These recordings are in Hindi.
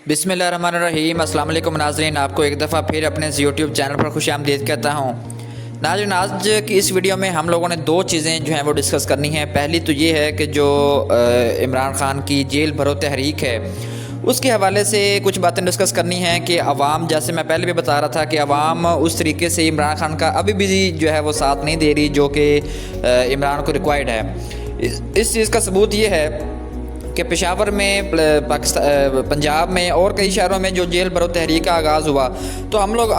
बिस्मिल्लाहिर्रहमानिर्रहीम। अस्सलाम वालेकुम नाज़रीन, आपको एक दफ़ा फिर अपने यूट्यूब चैनल पर खुशामदीद कहता हूँ। नाज़रीन, आज की इस वीडियो में हम लोगों ने दो चीज़ें जो हैं वो डिस्कस करनी है। पहली तो ये है कि जो इमरान ख़ान की जेल भरो तहरीक है उसके हवाले से कुछ बातें डिस्कस करनी हैं कि अवाम, जैसे मैं पहले भी बता रहा था कि अवाम उस तरीके से इमरान ख़ान का अभी भी जो है वो साथ नहीं दे रही जो कि इमरान को रिक्वायर्ड है। इस चीज़ का सबूत ये है कि पेशावर में, पंजाब में और कई शहरों में जो जेल भरो तहरीक का आगाज़ हुआ तो हम लोग,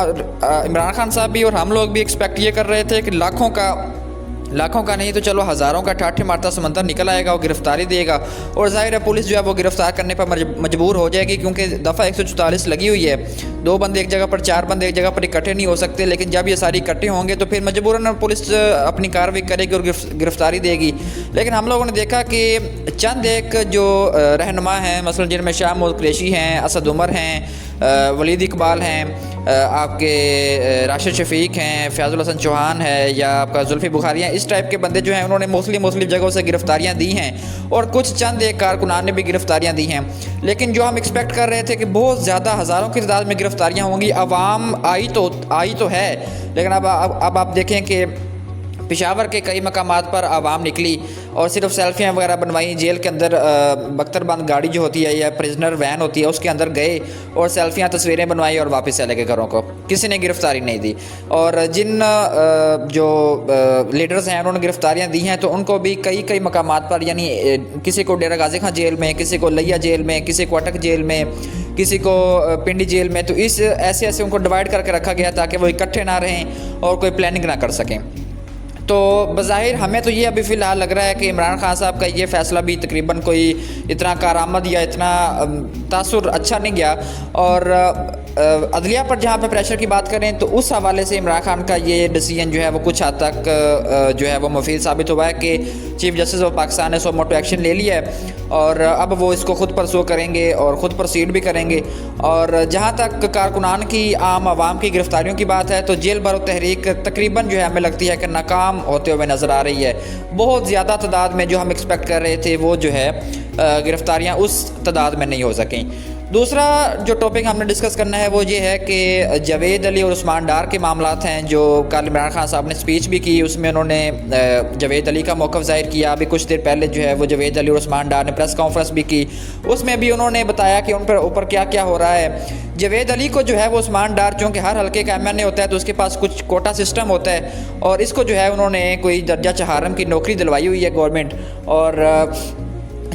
इमरान खान साहब भी और हम लोग भी एक्सपेक्ट ये कर रहे थे कि लाखों का नहीं तो चलो हज़ारों का ठाठी मारता समंदर निकल आएगा, वो गिरफ्तारी देगा और ज़ाहिर है पुलिस जो है वो गिरफ्तार करने पर मजबूर हो जाएगी, क्योंकि दफ़ा 144 लगी हुई है। 2 बंदे एक जगह पर, 4 बंदे एक जगह पर इकट्ठे नहीं हो सकते, लेकिन जब ये सारी इकट्ठे होंगे तो फिर मजबूरन पुलिस अपनी कार्रवाई करेगी और गिरफ्तारी देगी। लेकिन हम लोगों ने देखा कि चंद एक जो रहनुमा हैं, मसलन जिनमें शाह महमूद कुरैशी हैं, असद उमर हैं, वलीद इकबाल हैं, आपके राशिद शफीक हैं, फयाजुल हसन चौहान है, या आपका जुल्फ़ी बुखारी हैं, इस टाइप के बंदे जो हैं उन्होंने मुख्तलिफ जगहों से गिरफ्तारियाँ दी हैं और कुछ चंद एक कारकुनान ने भी गिरफ्तारियाँ दी हैं। लेकिन जो हम एक्सपेक्ट कर रहे थे कि बहुत ज़्यादा हज़ारों की तादाद में गिरफ्तारियाँ होंगी, अवाम आई तो है, लेकिन अब आप देखें कि पेशावर के कई मकामात पर आवाम निकली और सिर्फ सेल्फियाँ वगैरह बनवाई। जेल के अंदर बख्तरबंद गाड़ी जो होती है या प्रिजनर वैन होती है उसके अंदर गए और सेल्फियाँ, तस्वीरें बनवाई और वापस चले गए घरों को। किसी ने गिरफ्तारी नहीं दी। और जिन जो लीडर्स हैं उन्होंने गिरफ्तारियाँ दी हैं तो उनको भी कई मकामात पर, यानी किसी को डेरा गाजी खां जेल में, किसी को लिया जेल में, किसी को अटक जेल में, किसी को पिंडी जेल में, तो इस ऐसे उनको डिवाइड करके रखा गया ताकि वो इकट्ठे ना रहें और कोई प्लानिंग ना कर सकें। तो बज़ाहिर हमें तो ये अभी फ़िलहाल लग रहा है कि इमरान खान साहब का ये फ़ैसला भी तकरीबन कोई इतना कारआमद या इतना तासुर अच्छा नहीं गया। और अदलिया पर जहाँ पे प्रेशर की बात करें तो उस हवाले से इमरान खान का ये डिसीजन जो है वो कुछ हद तक जो है वो मुफीद साबित हुआ है कि चीफ़ जस्टिस ऑफ पाकिस्तान ने सो मोटो एक्शन ले लिया है और अब वो इसको ख़ुद परसू करेंगे और ख़ुद प्रोसीड भी करेंगे। और जहाँ तक कारकुनान की, आम आवाम की गिरफ्तारियों की बात है तो जेल भरो तहरीक तकरीबन जो है हमें लगती है कि नाकाम होते हुए नज़र आ रही है। बहुत ज़्यादा तादाद में जो हम एक्सपेक्ट कर रहे थे वो जो है गिरफ्तारियाँ उस तादाद में नहीं हो सकें। दूसरा जो टॉपिक हमने डिस्कस करना है वो ये है कि जावेद अली और उस्मान डार के मामलात हैं, जो कल इमरान खान साहब ने स्पीच भी की, उसमें उन्होंने जावेद अली का मौक़िफ़ ज़ाहिर किया। अभी कुछ देर पहले जो है वो जावेद अली और उस्मान डार ने प्रेस कॉन्फ्रेंस भी की, उसमें भी उन्होंने बताया कि उन पर ऊपर क्या क्या हो रहा है। जावेद अली को जो है वो उस्मान डार, चूँकि हर हल्के का MNA होता है तो उसके पास कुछ कोटा सिस्टम होता है और इसको जो है उन्होंने कोई दर्जा चहारम की नौकरी दिलवाई हुई है गवर्नमेंट। और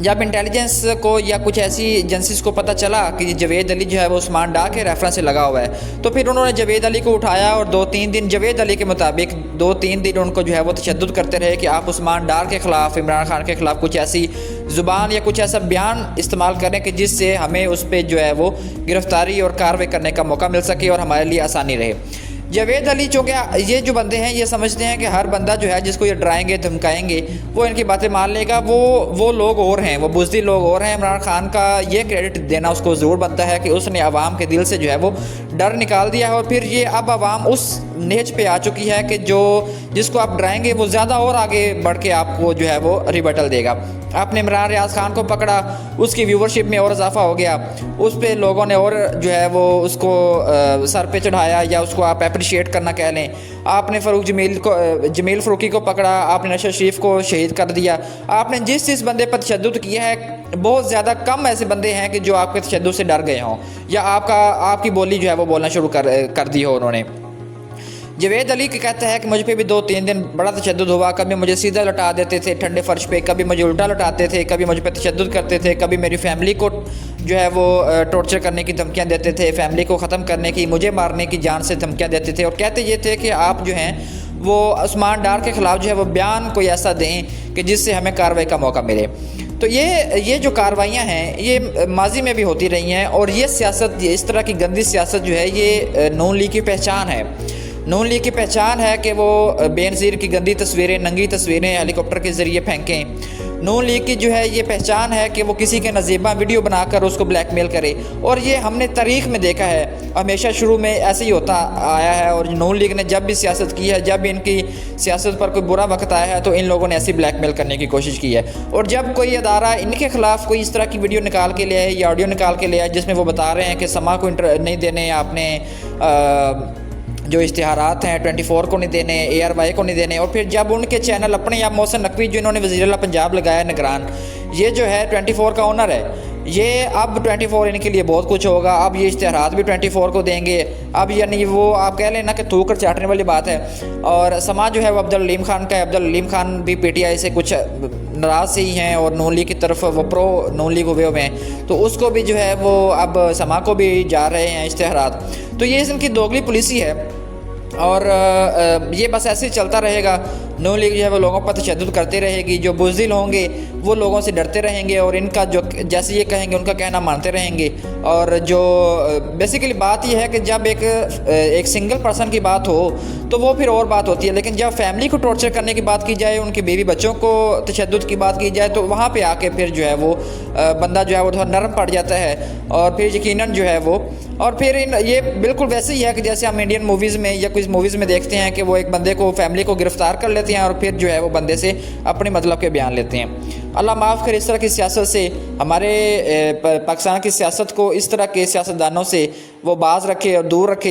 जब इंटेलिजेंस को या कुछ ऐसी एजेंसीज़ को पता चला कि जावेद अली जो है वो उस्मान डार के रेफरेंस से लगा हुआ है तो फिर उन्होंने जावेद अली को उठाया और 2-3 दिन, जावेद अली के मुताबिक 2-3 दिन उनको जो है वो तशद्दुद करते रहे कि आप उस्मान डार के ख़िलाफ़, इमरान खान के ख़िलाफ़ कुछ ऐसी ज़ुबान या कुछ ऐसा बयान इस्तेमाल करें कि जिससे हमें उस पर जो है वो गिरफ्तारी और कार्रवाई करने का मौका मिल सके और हमारे लिए आसानी रहे। जावेद अली, चूँकि ये जो बंदे हैं ये समझते हैं कि हर बंदा जो है जिसको ये डराएंगे, धमकाएंगे, वो इनकी बातें मान लेगा। वो लोग और हैं, वो बुज़दिल लोग और हैं। इमरान खान का ये क्रेडिट देना उसको ज़रूर बनता है कि उसने आवाम के दिल से जो है वो डर निकाल दिया है और फिर ये अब आवाम उस नेच पे आ चुकी है कि जिसको आप डराएंगे वो ज़्यादा और आगे बढ़ के आपको जो है वो रिबटल देगा। आपने इमरान रियाज खान को पकड़ा, उसकी व्यूवरशिप में और इजाफा हो गया, उस पर लोगों ने और जो है वो उसको सर पे चढ़ाया या उसको आप अप्रिशिएट करना कह लें। आपने जमील फ़रूकी को पकड़ा, आपने नशर शरीफ को शहीद कर दिया। आपने जिस बंदे पर तशद्दुद किया है, बहुत ज़्यादा कम ऐसे बंदे हैं कि जो आपके तशद्दुद से डर गए हों या आपकी बोली जो है वो बोलना शुरू कर दी हो उन्होंने। जावेद अली कहता है कि मुझ पे भी 2-3 दिन बड़ा तशद्दुद हुआ। कभी मुझे सीधा लौटा देते थे ठंडे फर्श पे, कभी मुझे उल्टा लौटाते थे, कभी मुझ पे तशद्दुद करते थे, कभी मेरी फैमिली को जो है वो टॉर्चर करने की धमकियाँ देते थे, फैमिली को ख़त्म करने की, मुझे मारने की, जान से धमकियाँ देते थे। और कहते ये थे कि आप जो हैं वो उस्मान डार के ख़िलाफ़ जो है वो बयान कोई ऐसा दें कि जिससे हमें कार्रवाई का मौका मिले। तो ये जो कार्रवाइयाँ हैं ये माजी में भी होती रही हैं और ये सियासत, इस तरह की गंदी सियासत जो है ये नून लीग की पहचान है। नून लीग की पहचान है कि वो बेनज़ीर की गंदी तस्वीरें, नंगी तस्वीरें हेलीकॉप्टर के ज़रिए फेंकें। नून लीग की जो है ये पहचान है कि वो किसी के नजीबा वीडियो बनाकर उसको ब्लैकमेल करे, और ये हमने तारीख में देखा है, हमेशा शुरू में ऐसे ही होता आया है। और नून लीग ने जब भी सियासत की है, जब भी इनकी सियासत पर कोई बुरा वक्त आया है, तो इन लोगों ने ऐसी ब्लैकमेल करने की कोशिश की है। और जब कोई अदारा इनके खिलाफ कोई इस तरह की वीडियो निकाल के ले आए या ऑडियो निकाल के ले आए जिसमें वो बता रहे हैं कि समा को नहीं देने आपने, जो इश्तिहारात हैं 24 को नहीं देने, ARY को नहीं देने, और फिर जब उनके चैनल अपने आप मोहसिन नकवी जो इन्होंने वज़ीर-ए-आला पंजाब लगाया निगरान, ये जो है 24 का ओनर है, ये अब 24 इनके लिए बहुत कुछ होगा, अब ये इश्तिहारात भी 24 को देंगे। अब यानी वो आप कह लेना कि थूक कर चाटने वाली बात है। और समा जो है वो अब्दुल हलीम खान का है, अब्दुल हलीम खान भी PTI से कुछ नाराज़ से ही हैं और नून लीग की तरफ वो प्रो नून लीग हुए हुए हैं, तो उसको भी जो है वो अब समा को भी जा रहे हैं इश्तिहारात। तो ये इनकी दोगली पॉलिसी है और ये बस ऐसे ही चलता रहेगा। नून लीग जो है वो लोगों पर तशद्दुद करते रहेगी, जो बुज़दिल होंगे वो लोगों से डरते रहेंगे और इनका जो जैसे ये कहेंगे उनका कहना मानते रहेंगे। और जो बेसिकली बात यह है कि जब एक सिंगल पर्सन की बात हो तो वो फिर और बात होती है, लेकिन जब फैमिली को टॉर्चर करने की बात की जाए, उनके बीवी बच्चों को तशद्दुद की बात की जाए, तो वहाँ पे आके फिर जो है वो बंदा जो है वो थोड़ा नरम पड़ जाता है और फिर यकीनन जो है वो, और फिर ये बिल्कुल वैसे ही है कि जैसे हम इंडियन मूवीज़ में या कुछ मूवीज़ में देखते हैं कि वो एक बंदे को फैमिली को गिरफ़्तार कर लेते हैं और फिर जो है वो बंदे से अपने मतलब के बयान लेते हैं। अल्लाह माफ़ करे इस तरह की सियासत से, हमारे पाकिस्तान की सियासत को इस तरह के सियासतदानों से वो बाज रखे और दूर रखे।